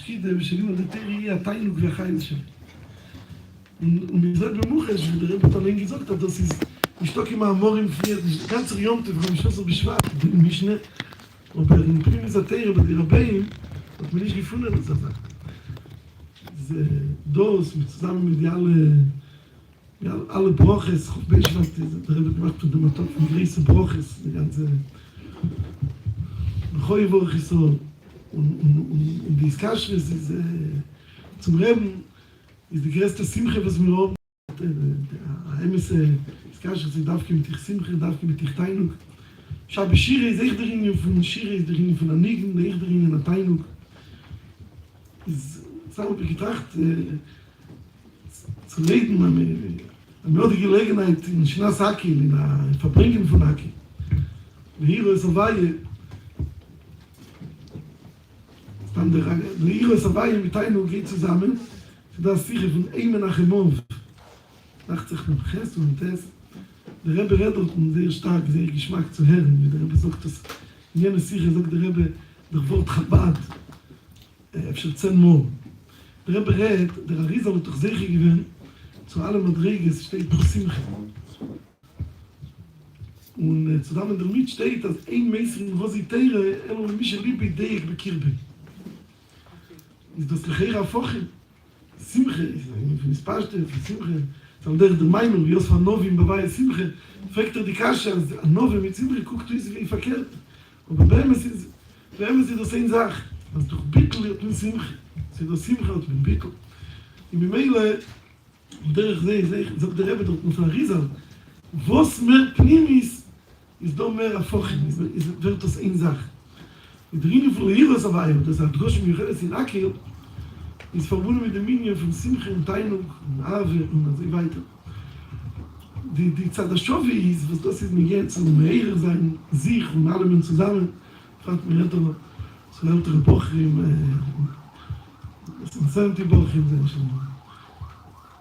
Kide ושלים der Terie Teilung der Heil schon. Und mir sagt bemuches, der Rebbe Taleng gesagt hat, das ist ich stock immer Amorim für das ganze Jomte von Schloss Beschwart, in Mischne und bei den Primis der Teire bei den Rabbeim, hat man nicht gefunden, das sagt. Diese Dos mit zusammen mit alle Broches, Beschwart, der Rebbe gemacht von dem Topf von Griese Broches, die ganze Khoi Broches so und die Skaschre ist zum Reben ist die größte Simche, was wir haben. Der Emesse Skaschre ist darf mit dich Simche, darf mit dich Teinung. Schau, Schire ist echt darin von Schire, ist darin von der Nigen, echt darin in der Teinung. Es haben wir gedacht, zu reden, eine die Gelegenheit in Schnaß Hakhel, in der Verbringen von Hakhel. Hier ist eine Weihe, dann der Ihre Savai mit Teinung geht zusammen, das sicher von einem nach dem Mond. Nach sich mit Chess und Tess. Der Rebbe redet sehr stark, sehr Geschmack zu hören. Wie der Rebbe sagt, dass in jener Sicher sagt der Rebbe, der Wort Chabad, אפשר 10 Mal. Der Rebbe redet, der Arizal hat doch sehr gewinnt, zu allem Madriges steht doch Simche. Und zusammen damit steht, dass ein Meister in Rositere, und mich liebe Idee bekirbe. Ist das Lechera Fochen? Simche, für das Paschte, für Simche, dann der Meinung, Jos von Novim bei Simche, fragt die Kasche, an Novim mit Simche, guckt wie sie verkehrt. Und bei ihm ist das eine Sache, was durch Bittel wird mit Simche, sie das Simche hat mit Bittel. Und bei Meile, der sagt der Rebbe dort mit Arizal, was mehr Pnimis, ist doch mehr Fochen, wird das eine Sache. Die Drinnen von Hiros Savai, das hat Gosh Micheles in Hakhel, ist verbunden mit dem Minion von Simche und Teinung und Ave und so weiter. Die Zadashovi ist, was das ist mir jetzt, und mehr sein, sich und allem zusammen, fragt mir ältere, so ältere Bochrim, das sind 70 Bochrim, sind schon.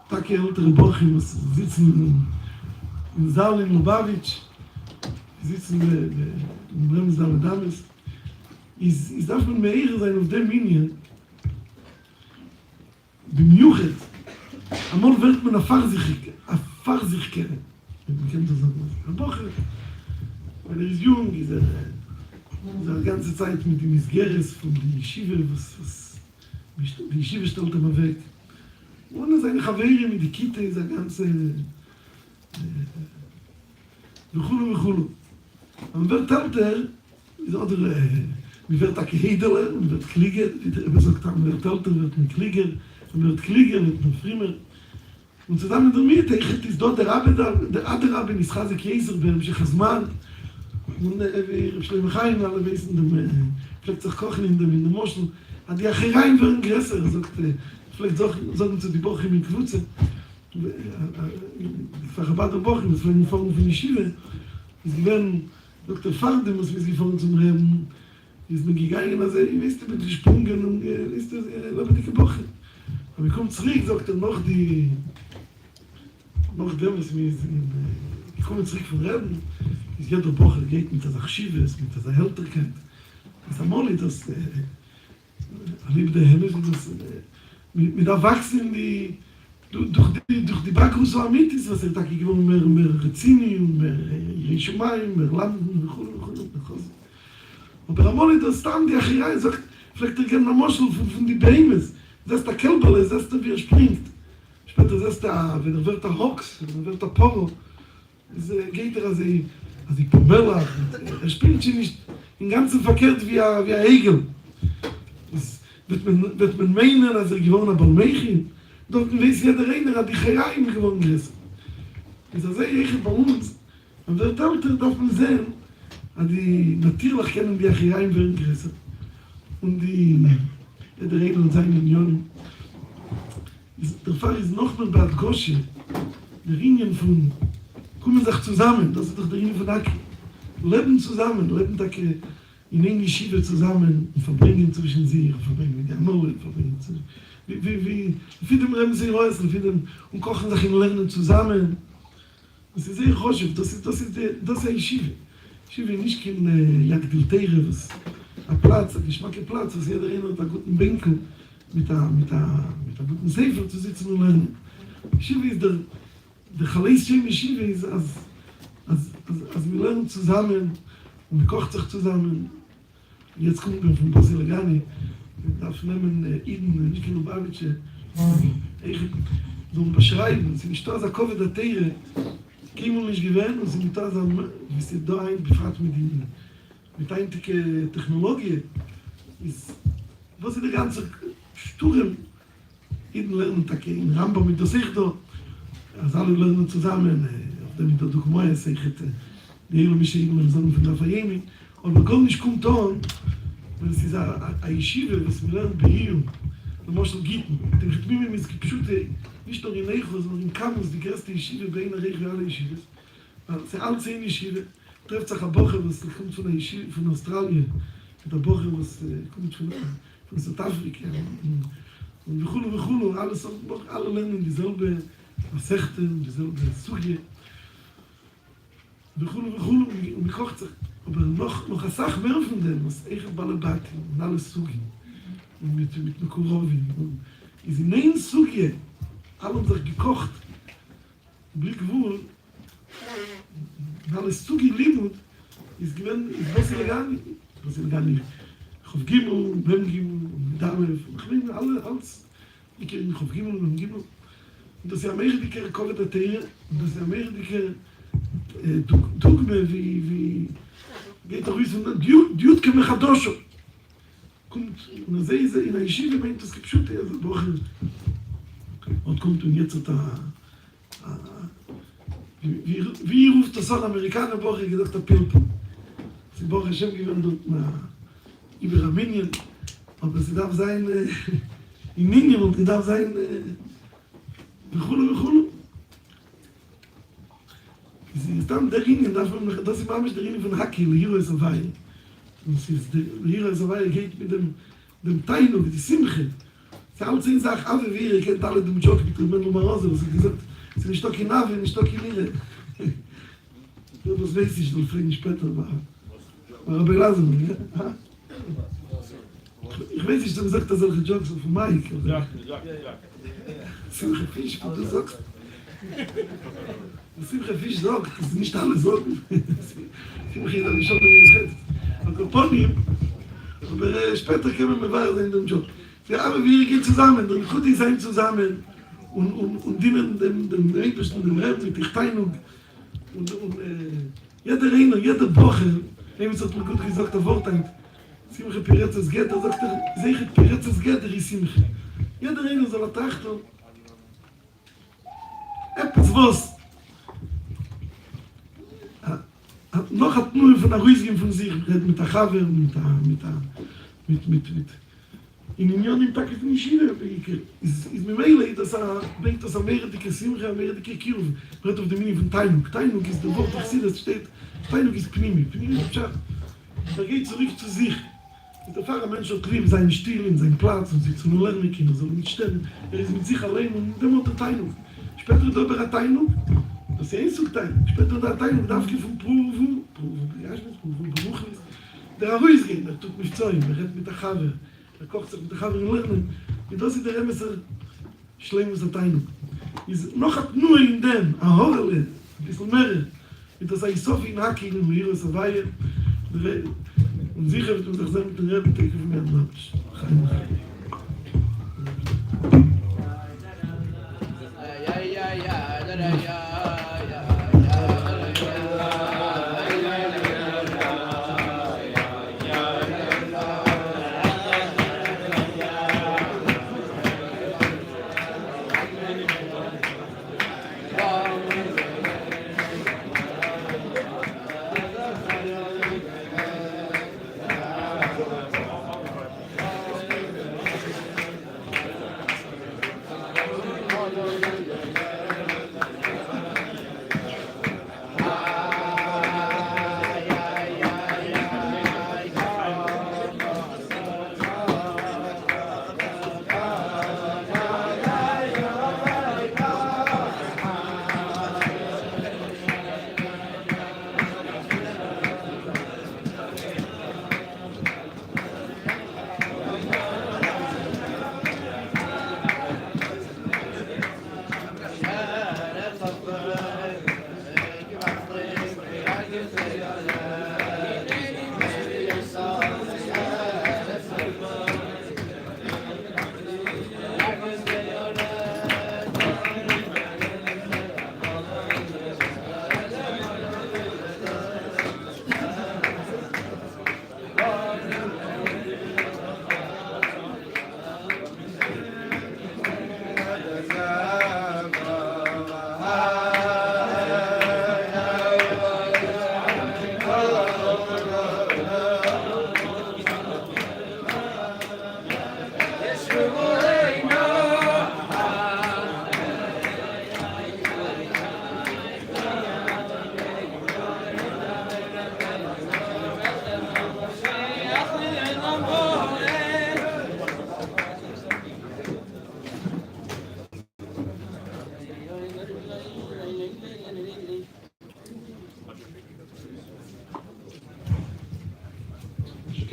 Tage ältere Bochrim, sitzen in Saal in Lubavitch, sitzen in Bremsdal und Dames, ist darf man mehr sein auf dem Minion, במיוחד, המון wird man erfahrt sich kennen. Man kennt das auch. Ein Bocher, weil ist jung, ist die ganze Zeit mit dem Isgeres von der Yeshiva, die Yeshiva stellt immer weg. Und seine Chavere mit der Kita ist der ganze וכולו. Aber wird älter, ist auch man wird auch Hedele, man wird Klieger, wie sagt man wird älter, wird man Klieger, man wird Klieger, wird man Frimer. Und zusammen damit, ist dort der Rabbi Nischazik Jeser, בהמשך הזמן, und Schleim Chaim, alle wissen, vielleicht sich kochen in dem Moschel, hat die Achereien werden größer, vielleicht sagen zu die Bochum in Kvutze, die Fachabad der Bochum, das war in Form von Yeshiva, ist gewähren Dr. Fardem, was wir sie vorhin zum Reben, ist mir gegangen, also ich weiß, mit gesprungen und ist das, glaube ich, die Bochum. Aber ich komme zurück, sagt er, noch dem, was mir ich komme zurück von Reben, ist jeder Bocher geht mit der Achschives, mit der Hälterkeit. Das ist einmal das, liebe der Himmel, das, mit Erwachsenen, die durch die Bakrus so amit ist, was da gegeben mehr Rezini und mehr Rishumayim, mehr Landen, וכו'. Aber einmal das dann die Achirei sagt, vielleicht er gerne eine Moschel von die Behemes. Das ist der Kälberle, das ist der, wie er springt. Später das ist der, wenn er wird der Hox, wenn er wird der Poro, geht er, als die Pomela, springt sie nicht im Ganzen verkehrt wie ein Egel. Wird man meinen, als gewohnt hat Balmechin, dort weiß jeder einer, hat die Cheraim gewohnt gerissen. Das ist echt bei uns. Und der Älter darf man sehen, dass die natürlich kennen die Cheraim werden gerissen. Und der Regel und seine Unionen. Der Fall ist noch mal bei Gosche, der Ringen von kommen sich zusammen, das ist doch der Ringen von Hakhel. Leben zusammen, leben da in enge Yeshiva zusammen und verbringen zwischen sie, verbringen mit der Mauer, verbringen zwischen wie dem Reben sie häusen, und kochen sich und lernen zusammen. Das ist sehr Choshev, das ist Yeshiva. Yeshiva nicht kein Jagdiltere, was ein Platz, ein Geschmack Platz, was jeder erinnert, einen guten Winkel, mit der guten Sefer zu sitzen und lernen. Yeshiva ist der Chalais Shem Yeshiva ist, als wir lernen zusammen und wir kochen sich zusammen. Jetzt kommt man von Basilegani, wir darf nehmen Iden, nicht in Lubavitche, so ein Beschreiben, sie nicht da, so Covid der Teire, Kimon nicht gewähnt und sie nicht da, wie sie da ein, befragt mit einige Technologie, ist, was ist die ganze Sturm, Iden lernen, in Rambam mit der Sichdo, also alle lernen zusammen, auf dem mit der Dokumoye, die Elo Mische Iden, im Sonne von der Fayemi, und man kann nicht kommt an, wenn es ist eine Yeshiva, was wir lernen bei ihr, למשל גיטן, אתם חתמים עם איזה פשוט, nicht nur in Eichel, sondern in Kamus, die größte Yeshiva, bei einer Reiche alle Yeshivas. Es sind alle 10 Yeshiva, trefft sich ein Bocher, was kommt von der Yeshiva, von Australien, mit der Bocher, was kommt von Südafrika. Und וכולו, alle lernen dieselbe Sechte, dieselbe Suche. וכולו, und kocht sich. Aber noch eine Sache mehr von dem, was Eichel Balabati und alle Suche. Und mit Mekurovin. Und ist in ein Suche, alle haben sich gekocht, Blick wohl, weil es Suche Limut, ist gewinn, ist was Elegani, Chof Gimel, Bem Gimel, Damev, und alles, ich kenne Chof Gimel und Gimel. Und das ist ja mehr dicke Kovet Ateir, und das ist ja mehr dicke Dogme, wie geht er wissen, Diutke Mechadosho. Kommt, und dann sehe ich in der Yeshiva, meint das gepschütte, also Bocher. Und kommt und jetzt hat wie ruft das an Amerikaner Bocher gesagt, der Pilpel. Sie Bocher Hashem gewinnt dort über Armenien, aber sie darf sein in Minien und sie darf sein וכולו. Sie ist dann der Ringen, das ist immer der Ringen von Hakhel, hier ist er und hier ist er geht mit dem Taino, mit der Simche. Sie haben 10 Sachen, aber wir kennt alle dem Joke, mit dem Mendel Marose, was gesagt, sie nicht doch in Nave, nicht doch in Lire. Das weiß ich, noch vielleicht später war. Aber belassen wir, ja? Ich weiß nicht, du gesagt hast, solche Jokes von Mike. Ja. Simche Fisch, was du sagst. Simche Fisch sagt, das ist nicht alle sagen. Simche ist nicht schon mir jetzt. Aber später können wir weiter in den Job. Ja, aber wir gehen zusammen, dann gut die sein zusammen und dienen dem Ältesten, dem Reben mit der Teinung. Und jeder Reiner, jeder Bocher, es hat mir gut gesagt, der Wort ein, Simche Peretzes geht, da sagt sicher Peretzes geht, ist Simche. Jeder Reiner soll trachten. Etwas was noch hat nur von der Rüsgen von sich, mit der Chaver, mit in Union im Tag von Yeshiva, ist mir meile, dass denkt, dass Amerika Simcha, Amerika Kirov, redet auf dem Mini von Teinung. Teinung ist der Wort, ich sehe, das steht, Teinung ist Pnimi. Pnimi ist Pschat. Er geht zurück zu sich. Der Pfarrer Mensch hat lieb seinen Stil, in seinen Platz, und sie zu nur lernen können, soll nicht stellen. Ist mit sich allein und dem hat der Teinung. Später wird aber eine Teinung, das ist ein Einzugteilung. Später der Teinung darf ich von Proven, Beruchnis. Der Arruisgen, der tut mich Zeug, er redet mit der Chaver. Er kocht sich mit der Chaver und lernen. Und das ist der Emesser, Schleimus der Teinung. Noch hat nur in dem, ein Horrele, ein bisschen mehr, mit das Eisof in Hakhel und hier ist Weihe. Und sicher wird man sich sehr mit den Reben denken von mir an Mensch.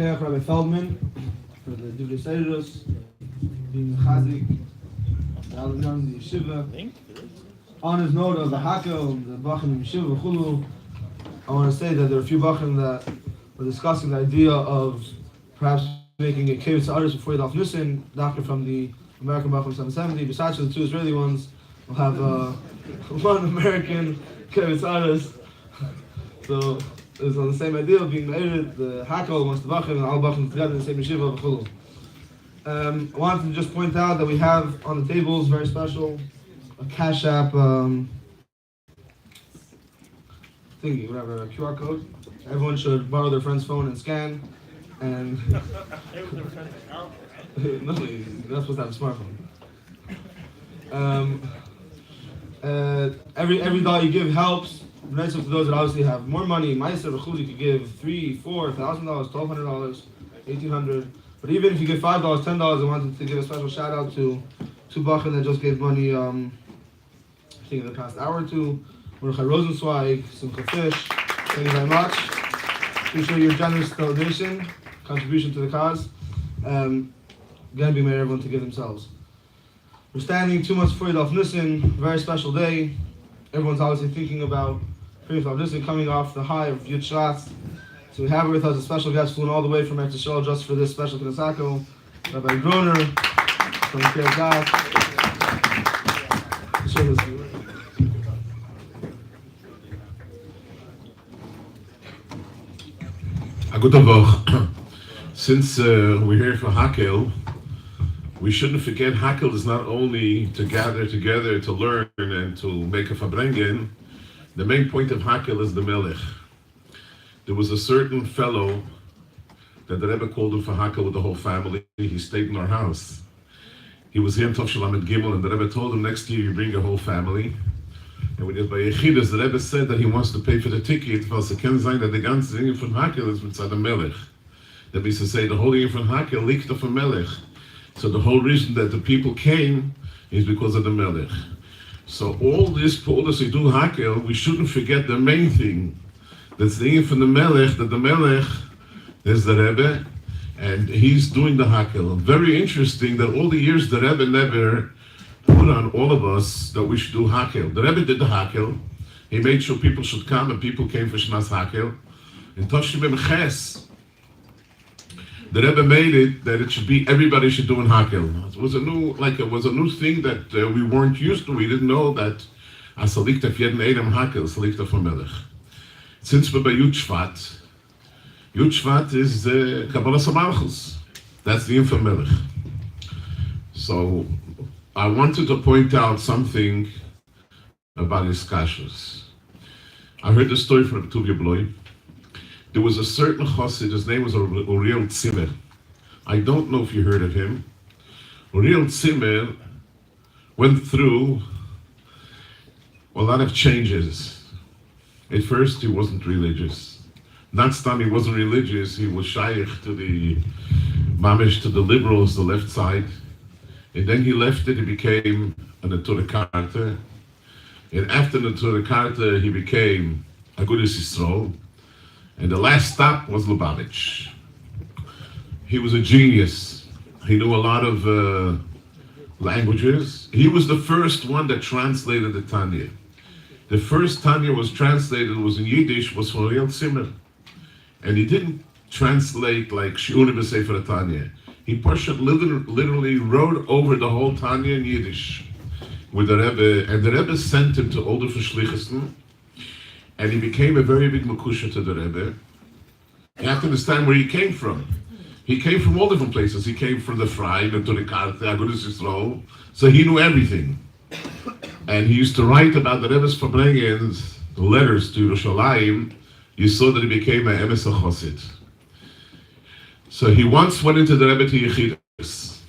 Mekayach Rabbi Feldman for the Divrei Seirus, being Chazik, the Alexander Yeshiva. On his note of the Hakhel, the Bachim Yeshiva, Chulu, I want to say that there are a few Bachim that were discussing the idea of perhaps making a Kibbutz Aris before Yidal Nissen, doctor from the American Bachim 770. Besides the two Israeli ones, we'll have one American Kibbutz Aris. So it's on the same idea of being married, the Hakhel amongst the Bachim and all Bachim together in the same yeshiva. I wanted to just point out that we have on the tables, very special, a Cash App thingy, whatever, a QR code. Everyone should borrow their friend's phone and scan. And no, you're not supposed to have a smartphone. Every dollar you give helps. Nice to those that obviously have more money. Meiser Rechuli could give $3,000, $4,000, $1,200, $1,800. But even if you give $5, $10, I wanted to give a special shout out to Bachim that just gave money. I think in the past hour or two. Mordechai Rosenzweig, Simcha Fish. Thank you very much. Appreciate your generous donation, contribution to the cause. Again, be made everyone to give themselves. We're standing 2 months before Yidal Nissen, very special day. Everyone's obviously thinking about Yidal Nissen coming off the high of Yud Shvat. So we have with us a special guest flown all the way from Eretz Yisrael just for this special Knesako, Rabbi Groner from Kiryat Gat. Good Tag. Since we're here for Hakhel, we shouldn't forget Hakhel is not only to gather together to learn and to make a fabrengen. The main point of Hakhel is the Melech. There was a certain fellow that the Rebbe called him for Hakhel with the whole family. He stayed in our house. He was here in Tov Shalamed Gimel, and the Rebbe told him next year you bring your whole family. And when he was by Yechidus, the Rebbe said that he wants to pay for the ticket, weil sie können sein that the ganze Ding von Hakhel is mit the Melech. That means to say the whole thing from Hakhel liegt auf a Melech. So the whole reason that the people came is because of the Melech. So all this policy do Hakhel, we shouldn't forget the main thing. That's the thing from the Melech, that the Melech is the Rebbe, and he's doing the Hakhel. Very interesting that all the years the Rebbe never put on all of us that we should do Hakhel. The Rebbe did the Hakhel. He made sure people should come, and people came for Shnas Hakhel. In Toshim Ches, the Rebbe made it that it should be everybody should do in Hakhel. It was a new thing that we weren't used to. We didn't know that Asalikta Jeden Edem Hakhel, Salikta for Melech. Since we're by Yud Shvat is Kabbalah Samalchus. That's the info Melech. So I wanted to point out something about his kashus. I heard the story from Tuvia Bloy. There was a certain chassid, his name was Uriel Zimmer. I don't know if you heard of him. Uriel Zimmer went through a lot of changes. At first, he wasn't religious. Not stam he wasn't religious, he was shaykh to the mamish, to the liberals, the left side. And then he left it, he became a Neturei Karta. And after Neturei Karta, he became Agudas Yisrael. And the last stop was Lubavitch. He was a genius. He knew a lot of languages. He was the first one that translated the Tanya. The first Tanya was translated, was in Yiddish, was from Uriel Zimmer. And he didn't translate like Shiurim B'Sefer Tanya. He literally wrote over the whole Tanya in Yiddish with the Rebbe, and the Rebbe sent him to all the Verschlichsten, and he became a very big makusha to the Rebbe. You have to understand where he came from. He came from all different places. He came from the Frai, the Neturei Karta, Agudas Yisrael, so he knew everything. And he used to write about the Rebbe's Fabrengens, the letters to Yerushalayim. You saw that he became a Emes HaChosid. So he once went into the Rebbe to Yechidus,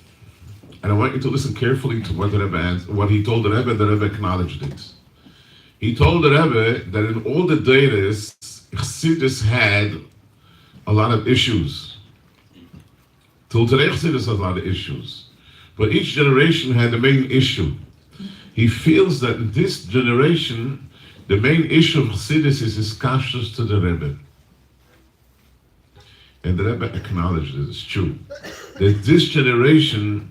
and I want you to listen carefully to what the Rebbe answered, what he told the Rebbe acknowledged it. He told the Rebbe that in all the datas, Chassidus had a lot of issues. Till today, Chassidus has a lot of issues. But each generation had the main issue. He feels that in this generation, the main issue of Chassidus is his kashrus to the Rebbe. And the Rebbe acknowledged it, it's true. That this generation,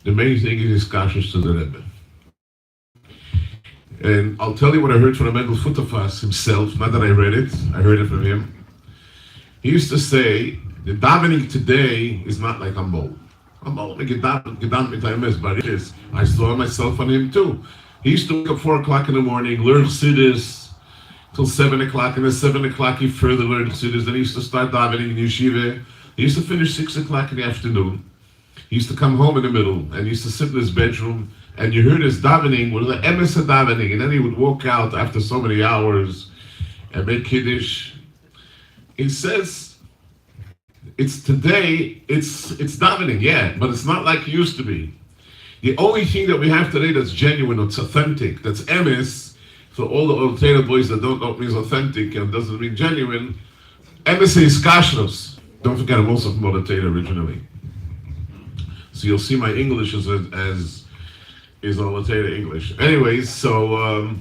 the main thing is kashrus to the Rebbe. And I'll tell you what I heard from the Mendel Futterfass himself, not that I read it, I heard it from him. He used to say, the davening today is not like Amol. Amol, but it is. I saw myself on him too. He used to wake up 4 o'clock in the morning, learn Chassidus till 7 o'clock, and then 7 o'clock he further learned Chassidus. Then he used to start davening in yeshiva. He used to finish 6 o'clock in the afternoon. He used to come home in the middle, and he used to sit in his bedroom, and you heard his davening, with the emes davening, and then he would walk out after so many hours and make kiddush. He says, it's today, it's davening, yeah, but it's not like it used to be. The only thing that we have today that's genuine, that's authentic, that's emes, for all the old Torah boys that don't know what means authentic and doesn't mean genuine, emes is kashrus. Don't forget, I'm also from Old Torah originally. So you'll see my English is Old Torah English. Anyways, so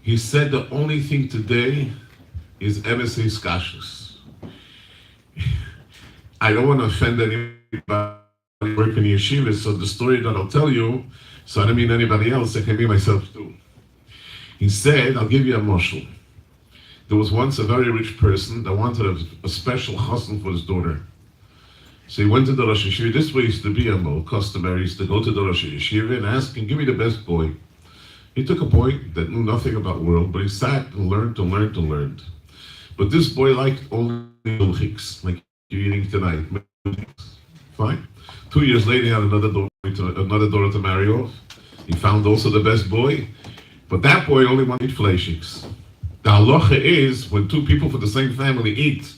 he said the only thing today is emes is kashrus. I don't want to offend anybody working in yeshiva, so the story that I'll tell you, so I don't mean anybody else, I can be myself too. He said, I'll give you a moshel. There was once a very rich person that wanted a special chassan for his daughter. So he went to the Rosh Yeshiva. This way used to be a more customary, is to go to the Rosh Yeshiva and ask him, give me the best boy. He took a boy that knew nothing about the world, but he sat and learned and learned and learned. But this boy liked only milchiks, like you're eating tonight. Fine. 2 years later, he had another daughter to marry off. He found also the best boy, but that boy only wanted fleishiks. The halacha is, when two people from the same family eat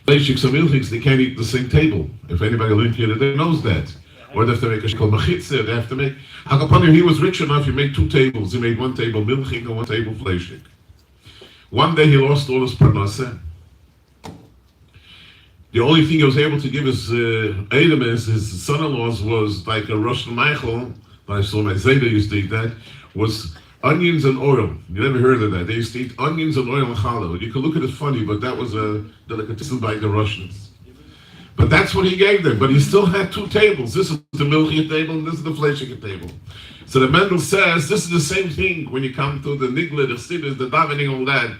fleishiks or milchiks, they can't eat at the same table. If anybody lived here today knows that. Or they have to make a shkol mechitza, they have to make... Hakapanim, he was rich enough, he made 2 tables. He made 1 table milchik and 1 table fleishik. One day he lost all his parnasa. The only thing he was able to give his Edemis, his son-in-laws, was like a Russian Michael, I saw my Zayda used to eat that, was onions and oil. You never heard of that. They used to eat onions and oil and challah. You could look at it funny, but that was a delicatessen by the Russians. But that's what he gave them. But he still had 2 tables. This is the milchik table and this is the fleishik table. So the Mendel says, this is the same thing when you come to the nigla, the chassidus, the davening, all that.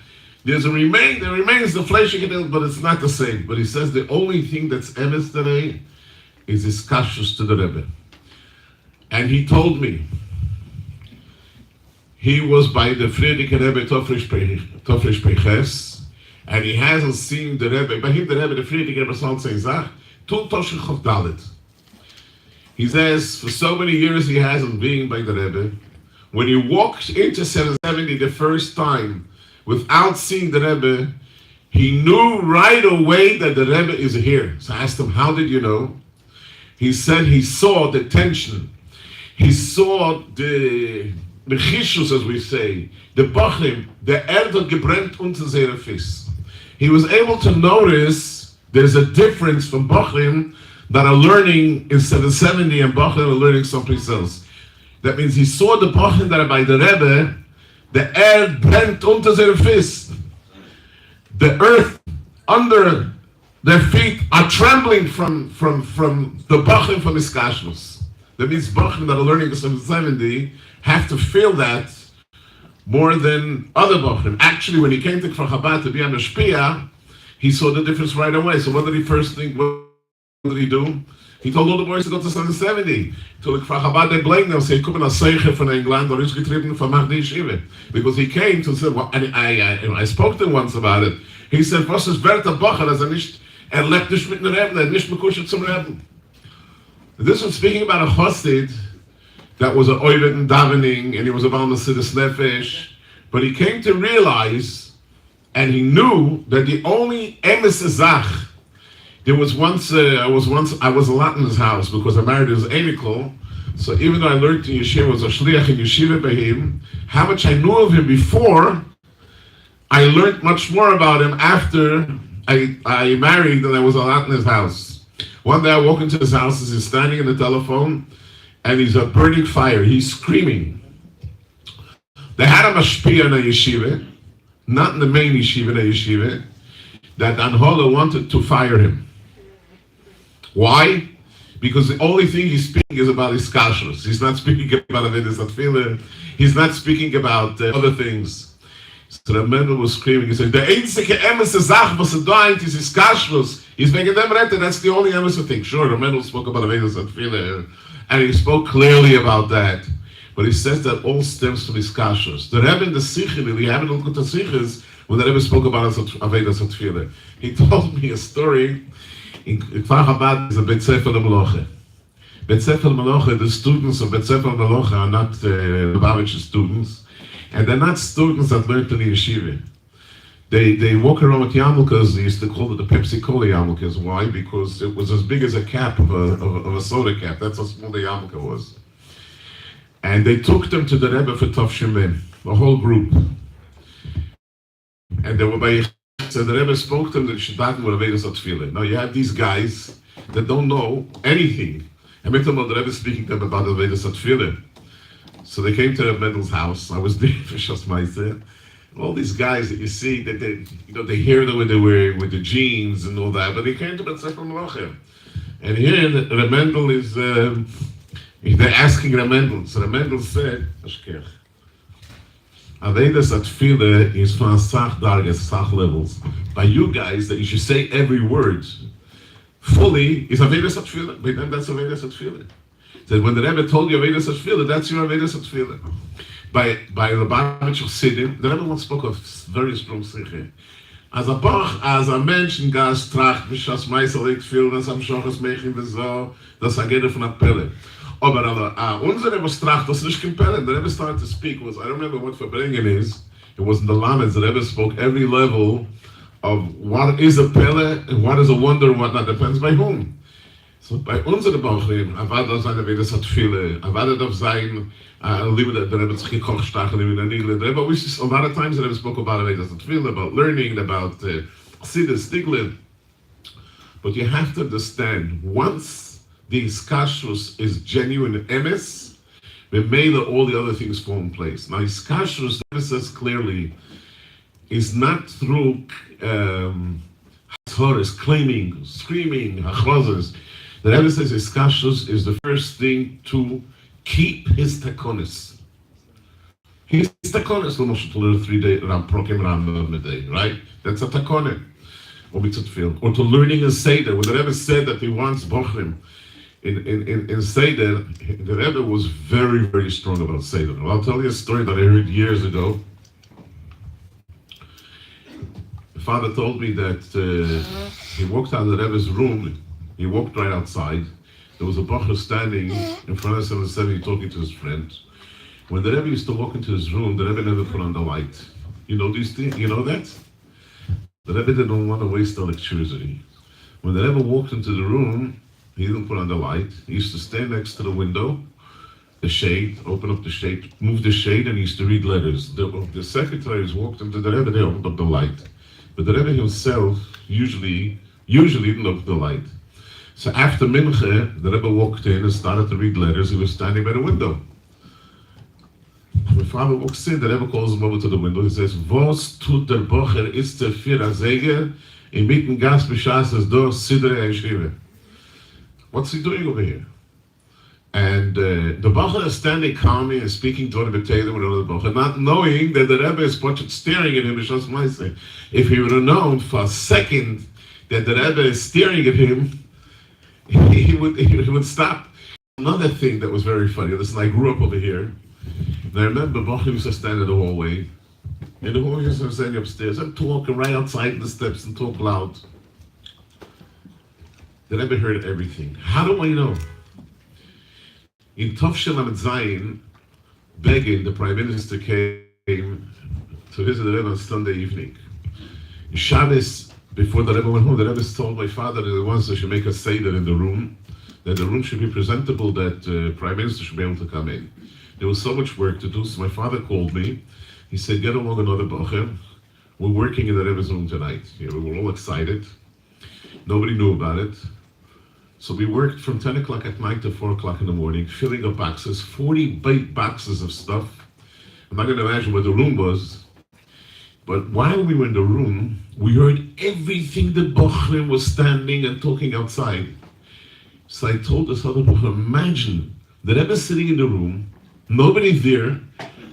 There remains the fleishik, but it's not the same. But he says the only thing that's emes today is his kashrus to the Rebbe. And he told me, he was by the Friedrich Rebbe Tofresh Peches, and he hasn't seen the Rebbe. By him, the Rebbe, the Friedrich Rebbe Salz Zach, Tun Toshech of Dalit. He says, for so many years he hasn't been by the Rebbe. When he walked into 770 the first time, without seeing the Rebbe, he knew right away that the Rebbe is here. So I asked him, how did you know? He said he saw the tension. He saw the chishus, as we say, the bachim, the erde gebrennt unter seine Füße. He was able to notice there's a difference from bachim that are learning in 770 and bachim are learning someplace else. That means he saw the bachim that are by the Rebbe, the Erd brennt unter seine Füße. The earth under their feet are trembling from the bachim from his kashrus. That means bachim that are learning the 770 have to feel that more than other bachim. Actually, when he came to Kfar Chabad to be a mashpia, he saw the difference right away. So what did he first think? What did he do? He told all the boys to go to 770. To the Kfar Chabad, they blamed them, say, "Kommen als Seicher von England, or is getrieben von Mahdi Yeshiva." Because he came to say, well, and I spoke to him once about it. He said, "Was ist wert der Bacher, als nicht, lebt nicht mit dem Rebbe, nicht mekuschet zum Rebbe." This was speaking about a chassid that was an oivet and davening, and he was about Mesidus Nefesh, but he came to realize, and he knew that the only emes zach. There was once, I was a lot in his house because I married his Amical. So even though I learned in yeshiva, was a shliach in yeshiva by him, how much I knew of him before, I learned much more about him after I married than I was a lot in his house. One day I walk into his house, he's standing in the telephone, and he's a burning fire. He's screaming. They had him a shpia in a yeshiva, not in the main yeshiva, in a yeshiva. that Anhola wanted to fire him. Why? Because the only thing he's speaking is about his kashrus. He's not speaking about Avodas Atfila. He's not speaking about other things. So the man was screaming. He said, "The einzige emes Sach was doing is his kashrus." He's making them right. That's the only emes thing. Sure, the man spoke about Avodas Atfila, and he spoke clearly about that. But he says that all stems from his kashrus. The Rebbe in the Sichel, we have in Ulkut Sichels, when the Rebbe spoke about Avodas Atfila, he told me a story. In Kfar Chabad is a Bet Sefer L'Meloche. Bet Sefer L'Meloche, the students of Bet Sefer L'Meloche are not Lubavitcher students, and they're not students that learned in the yeshiva. They walk around with yarmulkes. They used to call it the Pepsi Cola yarmulkes. Why? Because it was as big as a cap of a soda cap. That's how small the yarmulke was. And they took them to the Rebbe for Tov Shemim, the whole group. And they were by. So the Rebbe spoke to them that you should daven with Avodas Atfila. Now you have these guys that don't know anything. And with them, the Rebbe speaking to them about Avodas Atfila. So they came to Reb Mendel's house. I was there for Shas Meiser. All these guys that you see, that they hear them when they were with the jeans and all that, but they came to Bet Sefer L'Meloche. And here Reb Mendel is, they're asking Reb Mendel. So Reb Mendel said, Ashkech. Avodas Atfila is from Sach Dargas, Sach levels. By you guys, that you should say every word fully is Avodas Atfila. By them, that's Avodas Atfila. So when the Rebbe told you Avodas Atfila, that's your Avodas Atfila. By Lubavitcher Chassidim, the Rebbe once spoke of very strong sicher. As a Mensch in Gas tracht, mich als Meister legt viel, das am Schoches Mechin beso, das Agede von Appelle. Aber unsere was tracht, das nicht compelling. The Rebbe started to speak, I don't remember what Verbringen is. It was in the Lamed. The Rebbe spoke every level of what is a Pelle and what is a wonder and what not, depends by whom. So bei unseren Bauchrim, Avodas sein Avodas Atfila, Avodas sein, the Rebbe sich gekocht stachel in the Nile. The Rebbe wishes a lot of times the Rebbe spoke about Avodas Atfila, about learning, about Chassidus, Stiglin. But you have to understand, once the Iskashrus is genuine emes, Memela, all the other things fall in place. Now, Iskashrus, the Rebbe says clearly, is not through Hatzoros, claiming, screaming, Hachrozos. The Rebbe says Iskashrus is the first thing to keep his takonis. His takonis, to learn 3 day Prokim Rambam a day, right? That's a takonis. Or to learning a Seder. When the Rebbe said that he wants Bochrim in Seder, the Rebbe was very, very strong about Seder. Well, I'll tell you a story that I heard years ago. The father told me that he walked out of the Rebbe's room. He walked right outside. There was a Bacher standing in front of him and said, talking to his friend. When the Rebbe used to walk into his room, the Rebbe never put on the light. You know these things? You know that? The Rebbe didn't want to waste electricity. When the Rebbe walked into the room, he didn't put on the light. He used to stand next to the window, the shade, open up the shade, move the shade, and he used to read letters. The secretaries walked into the Rebbe, they opened up the light. But the Rebbe himself usually didn't open the light. So after Mincha, the Rebbe walked in and started to read letters. He was standing by the window. My father walks in, the Rebbe calls him over to the window. He says, "Vos tut der Bocher ist der für a Zeger, in mitten gas b'shas as do sidre and shrive." What's he doing over here? And the Bocher is standing calmly and speaking to the Taylor with another Bocher, not knowing that the Rebbe is staring at him. If he would have known for a second that the Rebbe is staring at him, he would stop. Another thing that was very funny, listen, I grew up over here, and I remember Bochum used to stand in the hallway, and the hallway used to stand upstairs and talk right outside in the steps and talk loud. The Rebbe heard everything. How do I know? In Tov Shalom Zayin, Begin, the Prime Minister, came to visit the Rebbe on Sunday evening. Shabbos, before the Rebbe went home, the Rebbe told my father that he wants to should make a seder in the room, that the room should be presentable, that the Prime Minister should be able to come in. There was so much work to do, so my father called me. He said, "Get along another Bocher. We're working in the Rebbe's room tonight." Yeah, we were all excited. Nobody knew about it. So we worked from 10 o'clock at night to 4 o'clock in the morning, filling up boxes, 40 big boxes of stuff. I'm not going to imagine what the room was. But while we were in the room, we heard everything the Bochrim was standing and talking outside. So I told this other Bochrim, imagine the Rebbe sitting in the room, nobody's there,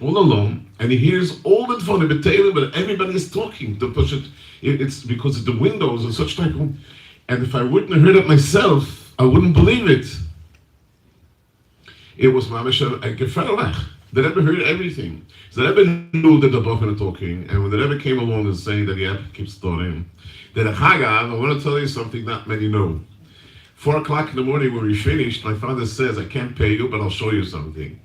all alone, and he hears all the phone, but everybody is talking to push it. It's because of the windows and such type of, and if I wouldn't have heard it myself, I wouldn't believe it. It was mamish a gefelach. The Rebbe heard everything. So the Rebbe knew that the Bochrim were talking, and when the Rebbe came along and saying that he had to keep storing, that Hagav, I want to tell you something not many know. 4 o'clock in the morning when we finished, my father says, I can't pay you, but I'll show you something.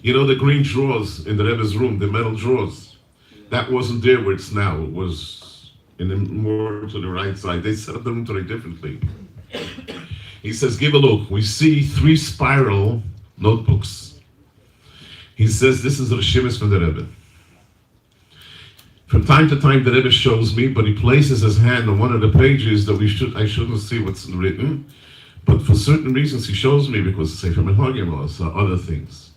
You know the green drawers in the Rebbe's room, the metal drawers? That wasn't there where it's now. It was in the more to the right side. They set up the room totally differently. He says, give a look. We see 3 spiral notebooks. He says, this is the Rishimis from the Rebbe. From time to time, the Rebbe shows me, but he places his hand on one of the pages that I shouldn't see what's written. But for certain reasons, he shows me because, say, from Menhagim laws or other things.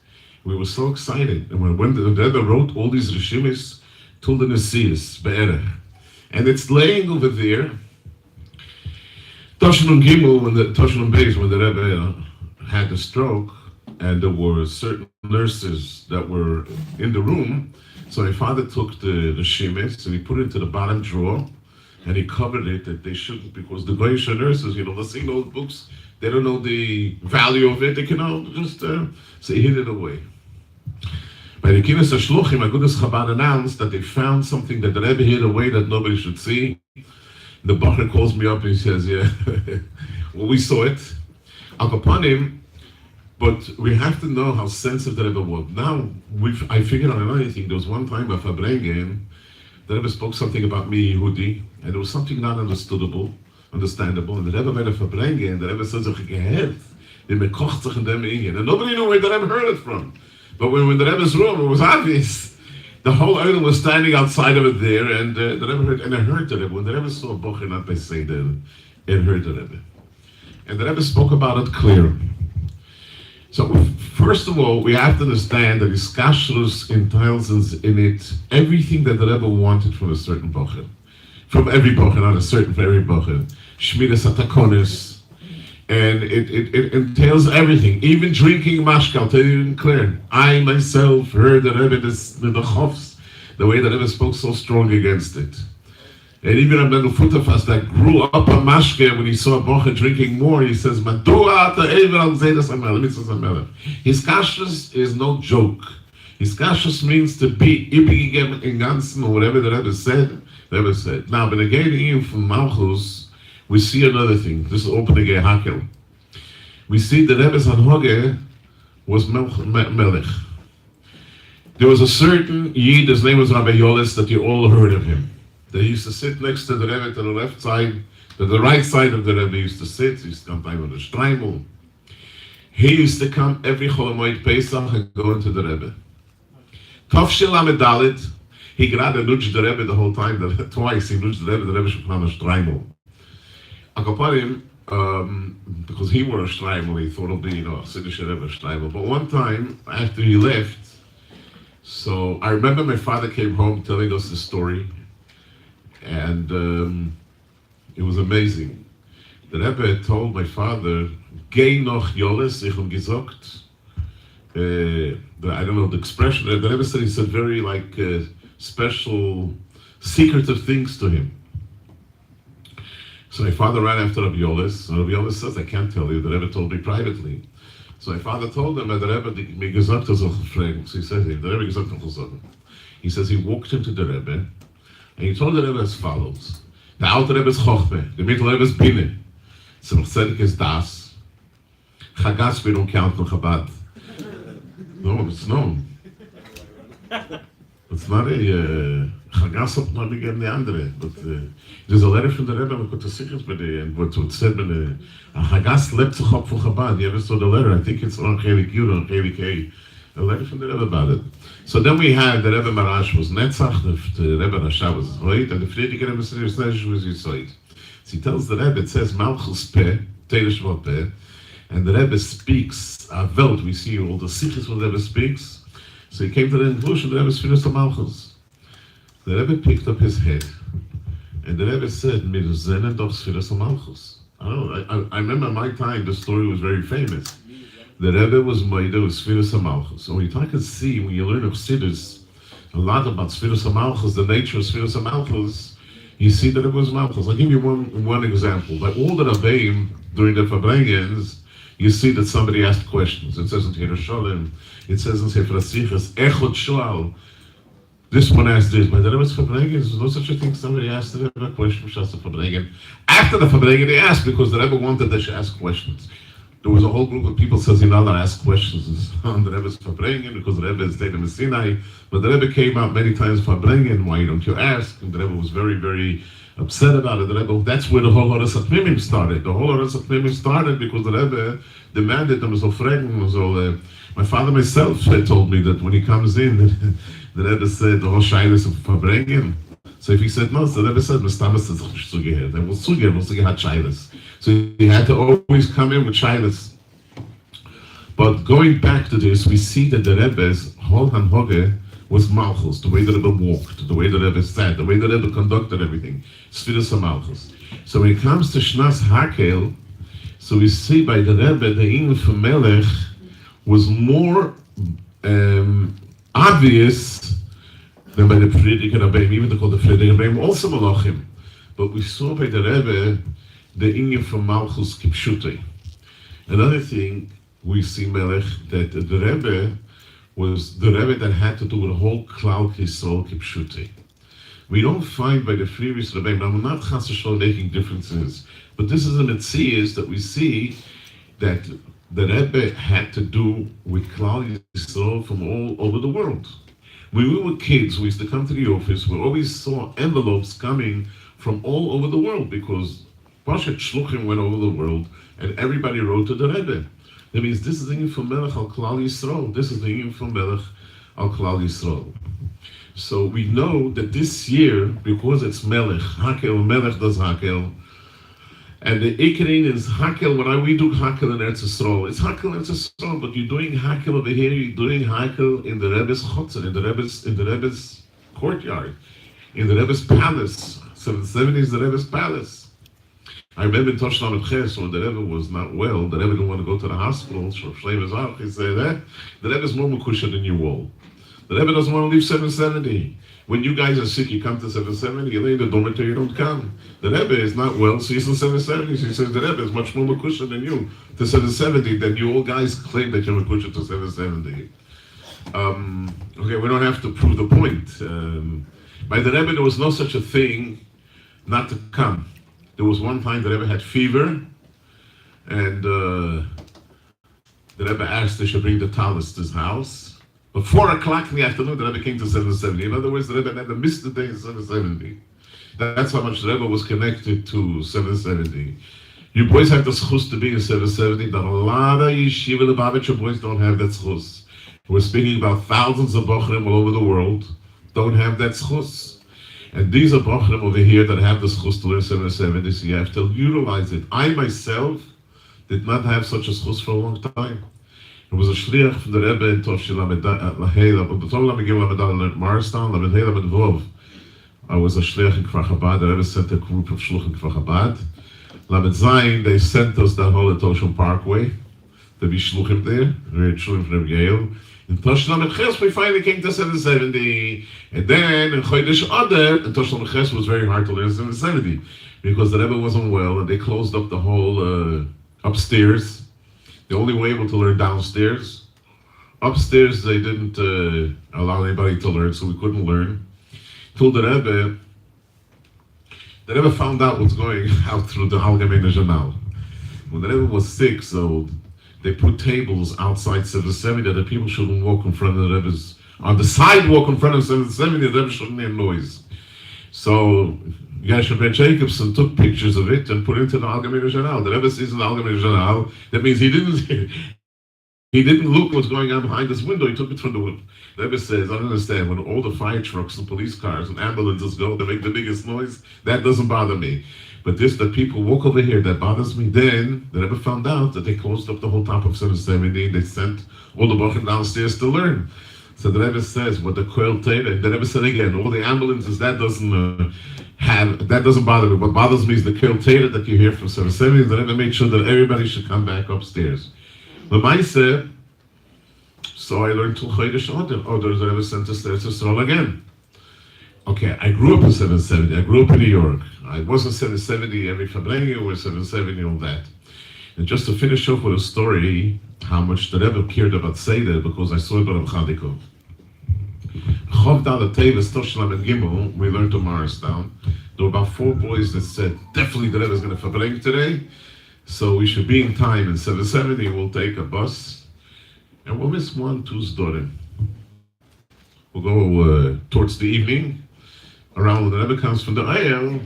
We were so excited. And when the Rebbe wrote all these Rishimis, Tul the Nesias, Be'erech, and it's laying over there, Toshnun Gimel, Toshnun Beis, when the Rebbe had the stroke, and there were certain nurses that were in the room, so my father took the Rishimis and he put it into the bottom drawer, and he covered it that they shouldn't, because the Goyish nurses, they're seeing those books, they don't know the value of it, they can all just, so he hid it away. By the Kinnis HaShluchim, Agudas Chabad announced that they found something that the Rebbe hid away that nobody should see. The Bacher calls me up and he says, yeah, well, we saw it. Upon him, but we have to know how sensitive the Rebbe was. Now, I figured out another thing. There was one time at Fabrengen, the Rebbe spoke something about me, Yehudi, and there was something not understandable, and the Rebbe made a Fabrengen, the Rebbe says, and nobody knew where the Rebbe heard it from. But when we were in the Rebbe's room, it was obvious. The whole Oil was standing outside of it there, and the Rebbe heard, and I heard the Rebbe. When the Rebbe saw Bocher not by Seder, it heard the Rebbe. And the Rebbe spoke about it clear. So first of all, we have to understand that his kashrus entails in it everything that the Rebbe wanted from a certain Bocher. From every Bocher, not a certain, for every Bocher. Shmiras HaTakonis. And it entails everything, even drinking mashka. I'll tell you clear. I myself heard the Rebbe, the Chofs, the way the Rebbe spoke so strong against it. And even Rabbi Futafas that grew up on mashka, when he saw a Bocher drinking more, he says, his kashrus is no joke. His kashrus means to be ibigem in ganzen, or whatever the Rebbe said. Now, but again, from Malchus, we see another thing. This is opening a Hakhel. We see the Rebbe's Hanhoge was Melech. There was a certain Yid, his name was Rabbi Yolis, that you all heard of him. They used to sit next to the Rebbe to the left side, to the right side of the Rebbe used to sit. He used to come time on the Streimel. He used to come every Cholamoid Pesach and go into the Rebbe. Tavshil Amedalit, he gerade nudged the Rebbe the whole time, twice he nudged the Rebbe should come on the Streimel. Akaparim, because he wore a Streimel, he thought it'll be, Siddish Rebbe Streimel. But one time, after he left, so I remember my father came home telling us the story, and it was amazing. The Rebbe had told my father, Geh noch Yoles, ich gesagt, I don't know the expression, the Rebbe said, he said very special, secretive things to him. So my father ran after Rabbi Yolis, and Rabbi Yolis says, I can't tell you, the Rebbe told me privately. So my father told him that the Rebbe mir gesagt hat, so he said, the Rebbe gesagt hat, he says he walked into the Rebbe, and he told the Rebbe as follows, the Alte Rebbe is Chochme, the Middle Rebbe is Bine, Tzemach Tzedek is Das, Chagas we don't count no Chabad. No, it's known. It's not a Chagas of not again the andere, but there's a letter from the Rebbe we could see it with and what said when a Chagas lebt sich up for Chabad. You ever saw the letter? I think it's on Chelik Yud, on Chelik A. A letter from the Rebbe about it. So then we had the Rebbe Marash was Netzach, the Rebbe Rasha was Zoid, and the Friedrich Rebbe Snesh was Yisoid. So he tells the Rebbe, it says Malchus Peh, Teresh Vot Peh, and the Rebbe speaks, Welt, we see all the sikhs when the Rebbe speaks. So he came to the conclusion, the Rebbe is finished to Malchus. the Rebbe picked up his head, and the Rebbe said, "Mir zenen doch Sfiras Malchus." I remember my time, the story was very famous. The Rebbe was made of Sfiras Malchus. So you can see, when you learn of Siddur, a lot about Sfiras Malchus, the nature of Sfiras Malchus, you see that it was Malchus. I'll give you one example. By all the Rebbeim, during the Fabrengens, you see that somebody asked questions. It says in Yerushalayim, it says in Sefer HaSichos, Echot Shoal. This one asked this. By the Rebbe's Fabrengens, there's no such a thing. Somebody asked the Rebbe a question, Shas Fabrengen. After the Fabrengen, they asked because the Rebbe wanted they should ask questions. There was a whole group of people says you're not allowed to ask questions on the Rebbe's Fabrengen because the Rebbe is stayed in Sinai. But the Rebbe came out many times Fabrengen. Why don't you ask? And the Rebbe was very, very upset about it. The Rebbe, that's where the whole Horas HaPnimim started. The whole Horas HaPnimim started because the Rebbe demanded them so fragen. So my father myself told me that when he comes in, the Rebbe said the whole Shailas of Fabrengen. So if he said no, so the Rebbe said, Mestamas is nicht zugehört. Er muss zugehört, muss zugehört Shailas. So he had to always come in with Shailas. But going back to this, we see that the Rebbe's whole Hanhoge was Malchus, the way the Rebbe walked, the way the Rebbe sat, the way the Rebbe conducted everything. Sfiras Malchus. So when it comes to Shnas Hakhel, so we see by the Rebbe, the Inyan from Melech was more obvious than by the Friedrich Rabbeim, even though the Friedrich Rabbeim also Malachim. But we saw by the Rebbe the Inyan from Malchus Kipshutei. Another thing, we see Melech, that the Rebbe was the Rebbe that had to do with the whole Klal Yisrael Kipshutei. We don't find by the previous Rebbeim, I'm not Chas V'Shalom making differences, but this is a Metzias that we see that the Rebbe had to do with Klal Yisrael from all over the world. When we were kids, we used to come to the office, we always saw envelopes coming from all over the world because Pashat Shluchim went over the world and everybody wrote to the Rebbe. That means this is the Inyan from Melech al Klal Yisrael. This is the Inyan from Melech al Klal Yisrael. So we know that this year, because it's Melech, Hakhel, Melech does Hakhel, and the Ikerin is Hakhel. When we do Hakhel in Eretz Yisrael, it's Hakhel in Eretz Yisrael, but you're doing Hakhel over here, you're doing Hakhel in the Rebbe's Chotzer, in the Rebbe's courtyard, in the Rebbe's palace. 770 is the Rebbe's palace. I remember in Toshlam Ches, when the Rebbe was not well, the Rebbe didn't want to go to the hospital, he said, the Rebbe is more Mekusha than you all. The Rebbe doesn't want to leave 770. When you guys are sick, you come to 770, you lay in the dormitory, you don't come. The Rebbe is not well, so he's in 770. So he says, the Rebbe is much more Mekusha than you to 770, than you all guys claim that you're Mekusha to 770. Okay, we don't have to prove the point. By the Rebbe, there was no such a thing not to come. There was one time the Rebbe had fever, and the Rebbe asked they should bring the talis to his house. But 4 o'clock in the afternoon, the Rebbe came to 770. In other words, the Rebbe never missed the day in 770. That's how much the Rebbe was connected to 770. You boys have the schus to be in 770, but a lot of yeshiva Lubavitcher boys don't have that schus. We're speaking about thousands of bochrim all over the world, don't have that schus. And these are bochrim over here that have the schus to learn 770, so you have to utilize it. I myself did not have such a schus for a long time. It was a shliach from the Rebbe in Tosh Lahei, but the Torah Lamegim Lamedan learned Marston, Lamedhei Lamedvov. I was a shliach in Kfar Chabad. The Rebbe sent a group of shluch in Kfar Chabad. Lamed Zayin, they sent us that whole Toshon Parkway to be shluchim there. We had shluchim from Yale. In Tosh Lamed Ches, we finally came to 770. And then in Chodesh Adar, in Tosh Lamed Ches was very hard to learn 770 because the Rebbe wasn't well and they closed up the whole upstairs. They only were able to learn downstairs. Upstairs, they didn't allow anybody to learn, so we couldn't learn. Till the Rebbe found out what's going out through the Allgemeine Journal. When the Rebbe was sick, so they put tables outside 770 that the people shouldn't walk in front of the Rebbe's, on the sidewalk in front of 770, the Rebbe shouldn't make noise. So Yasher Ben Jacobson took pictures of it and put it into the Allgemeine Journal. The Rebbe sees in the Allgemeine Journal, that means he didn't look what's going on behind this window, he took it from the window. The Rebbe says, I don't understand, when all the fire trucks and police cars and ambulances go, they make the biggest noise, that doesn't bother me. But this, that people walk over here, that bothers me. Then the Rebbe found out that they closed up the whole top of 770, they sent all the bochum downstairs to learn. So the Rebbe says, what the Koel Teira, and the Rebbe said again, all the ambulances, that doesn't bother me. What bothers me is the Koel Teira that you hear from 770. The Rebbe made sure that everybody should come back upstairs. The Maise, so I learned till Chodesh Oder. Oh, the Rebbe sent us there to Stroll again. Okay, I grew up in 770. I grew up in New York. I wasn't 770 every Fabrengen or 770, all that. And just to finish off with a story, how much the Rebbe cared about Seder, because I saw it on Chadikov. Chav Dalet Teves Toshlam and Gimel, we learned to Morristown. There were about 4 boys that said, definitely the Rebbe is going to Fabrengen today, so we should be in time. In 770, we'll take a bus, and we'll miss 1-2's Dorim. We'll go towards the evening, around when the Rebbe comes from the Ayel,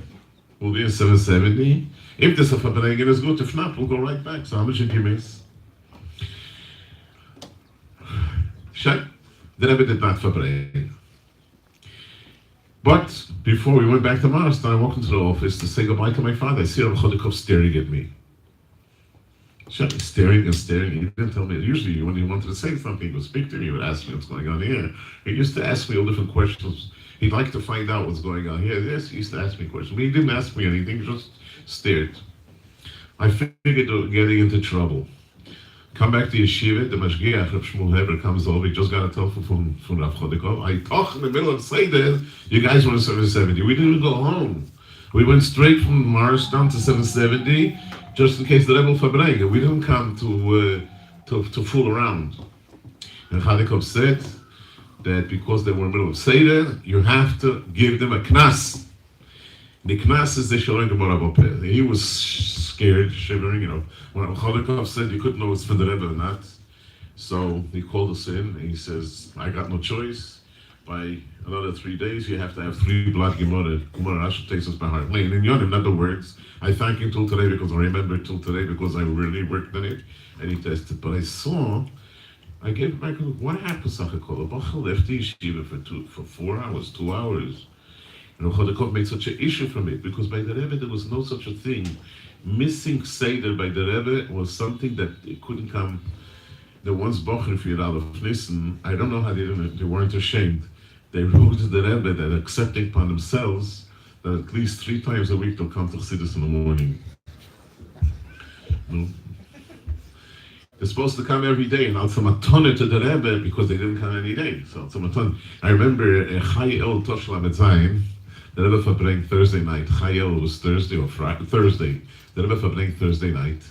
we'll be in 770. If there's a Fabrengen is good, if not, we'll go right back. So how much did you miss? Shai, the Rebbe did not Fabrengen. But before we went back to Morristown, I walked into the office to say goodbye to my father. I see Rav Chodikov staring at me. Shai, staring and staring. He didn't tell me. Usually when he wanted to say something, he would speak to me. He would ask me what's going on here. He used to ask me all different questions. He'd like to find out what's going on here. Yes, he used to ask me questions. But he didn't ask me anything, he just stared. I figured getting into trouble. Come back to Yeshiva, the Mashgiach, Rav Shmuel Heber comes over, he just got a telephone from Rav Chodikov. I talk in the middle of Seder, you guys went to 770. We didn't go home. We went straight from Morristown to 770, just in case the Rebbe Fabrengen. We didn't come to fool around. And Chodikov said that because they were in the middle of Seder, you have to give them a knas. The knas is the Shalom Gemara Bopeh. He was scared, shivering, When Chodikov said you couldn't know it's for the Rebbe or not. So he called us in and he says, I got no choice. By another 3 days, you have to have 3 blood Gemara. Gemara Rashi takes us by heart. In other words, I thank him till today because I remember till today because I really worked on it and he tested. But I gave back, what happened, Hakhel? A Bachel left the yeshiva for 4 hours, 2 hours. And Chodikov made such an issue from it because by the Rebbe there was no such a thing. Missing Seder by the Rebbe was something that it couldn't come. The ones Bocher for Yad of Nissen, I don't know how they weren't ashamed. They wrote to the Rebbe that accepting upon themselves that at least 3 times a week they'll come to Chassidus in the morning. No? They're supposed to come every day, and I'll some matone to the Rebbe because they didn't come any day. So some matone. I remember Chayel Toshlam at Zayin, the Rebbe Fabrengen Thursday night. Chayel was Thursday or Friday. Thursday. The Rebbe Fabrengen Thursday night.